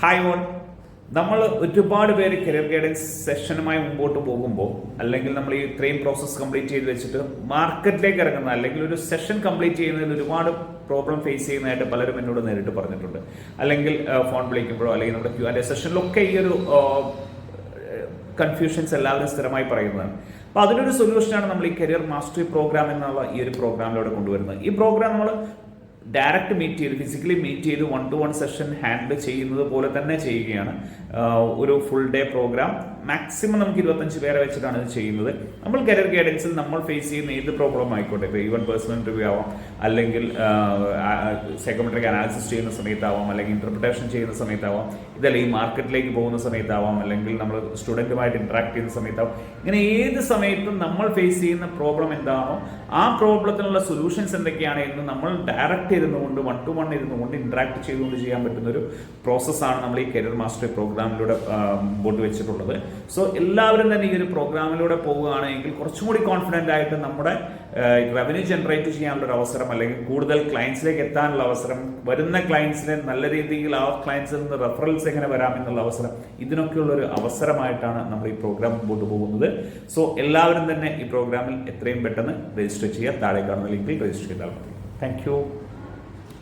Hi on. നമ്മൾ ഒരുപാട് പേര് കരിയർ ഗൈഡൻസ് സെഷനുമായി മുമ്പോട്ട് പോകുമ്പോൾ അല്ലെങ്കിൽ നമ്മൾ ഈ ഇത്രയും പ്രോസസ്സ് കംപ്ലീറ്റ് ചെയ്ത് വെച്ചിട്ട് മാർക്കറ്റിലേക്ക് ഇറങ്ങുന്ന അല്ലെങ്കിൽ ഒരു സെഷൻ കംപ്ലീറ്റ് ചെയ്യുന്നതിൽ ഒരുപാട് പ്രോബ്ലം ഫേസ് ചെയ്യുന്നതായിട്ട് പലരും എന്നോട് നേരിട്ട് പറഞ്ഞിട്ടുണ്ട്. അല്ലെങ്കിൽ ഫോൺ വിളിക്കുമ്പോഴോ അല്ലെങ്കിൽ നമ്മുടെ Q&A സെഷനിലൊക്കെ ഈ ഒരു കൺഫ്യൂഷൻസ് എല്ലാവരും സ്ഥിരമായി പറയുന്നതാണ്. അപ്പോൾ അതിനൊരു സൊല്യൂഷനാണ് നമ്മൾ ഈ കരിയർ മാസ്റ്ററി പ്രോഗ്രാം എന്നുള്ള ഈ ഒരു പ്രോഗ്രാമിലൂടെ കൊണ്ടുവരുന്നത്. ഈ പ്രോഗ്രാം നമ്മൾ ഡയറക്റ്റ് മീറ്റ് ചെയ്ത് ഫിസിക്കലി മീറ്റ് ചെയ്ത് 1-to-1 സെഷൻ ഹാൻഡിൽ ചെയ്യുന്നത് പോലെ തന്നെ ചെയ്യുകയാണ്. ഒരു ഫുൾ ഡേ പ്രോഗ്രാം മാക്സിമം നമുക്ക് 25 പേരെ വെച്ചിട്ടാണ് ഇത് ചെയ്യുന്നത്. നമ്മൾ കരിയർ ഗൈഡൻസിൽ നമ്മൾ ഫേസ് ചെയ്യുന്ന ഏത് പ്രോബ്ലം ആയിക്കോട്ടെ, ഇപ്പോൾ ഈവൻ പേഴ്സണൽ ഇൻ്റർവ്യൂ ആവാം, അല്ലെങ്കിൽ സൈക്കോമെട്രിക് അനാലിസിസ് ചെയ്യുന്ന സമയത്താവാം, അല്ലെങ്കിൽ ഇന്റർപ്രിട്ടേഷൻ ചെയ്യുന്ന സമയത്താവാം, ഇതല്ല ഈ മാർക്കറ്റിലേക്ക് പോകുന്ന സമയത്താവാം, അല്ലെങ്കിൽ നമ്മൾ സ്റ്റുഡൻറ്റുമായിട്ട് ഇന്ററാക്ട് ചെയ്യുന്ന സമയത്താവാം. ഇങ്ങനെ ഏത് സമയത്തും നമ്മൾ ഫേസ് ചെയ്യുന്ന പ്രോബ്ലം എന്താണോ ആ പ്രോബ്ലത്തിനുള്ള സൊല്യൂഷൻസ് എന്തൊക്കെയാണ് എന്ന് നമ്മൾ ഡയറക്റ്റ് ഇരുന്നുകൊണ്ട് 1-to-1 ഇരുന്നുകൊണ്ട് ഇന്ററാക്ട് ചെയ്തുകൊണ്ട് ചെയ്യാൻ പറ്റുന്ന ഒരു പ്രോസസ്സാണ് നമ്മൾ ഈ കരിയർ മാസ്റ്ററി പ്രോഗ്രാമിലൂടെ മുമ്പോട്ട് വെച്ചിട്ടുള്ളത്. സോ എല്ലാവരും തന്നെ ഈ ഒരു പ്രോഗ്രാമിലൂടെ പോവുകയാണെങ്കിൽ കുറച്ചും കൂടി കോൺഫിഡൻ്റ് ആയിട്ട് നമ്മുടെ റവന്യൂ ജനറേറ്റ് ചെയ്യാനുള്ള ഒരു അവസരം, അല്ലെങ്കിൽ കൂടുതൽ ക്ലയൻസിലേക്ക് എത്താനുള്ള അവസരം, വരുന്ന ക്ലയൻസിനെ നല്ല രീതിയിൽ ആ ക്ലയൻസിൽ നിന്ന് റെഫറൽസ് എങ്ങനെ വരാം എന്നുള്ള അവസരം, ഇതിനൊക്കെയുള്ള ഒരു അവസരമായിട്ടാണ് നമ്മൾ ഈ പ്രോഗ്രാം മുമ്പോട്ട് പോകുന്നത്. സോ എല്ലാവരും തന്നെ ഈ പ്രോഗ്രാമിൽ എത്രയും പെട്ടെന്ന് രജിസ്റ്റർ ചെയ്യുക. താഴെ കാണുന്ന ലിങ്കിൽ രജിസ്റ്റർ ചെയ്താൽ മതി. Thank you.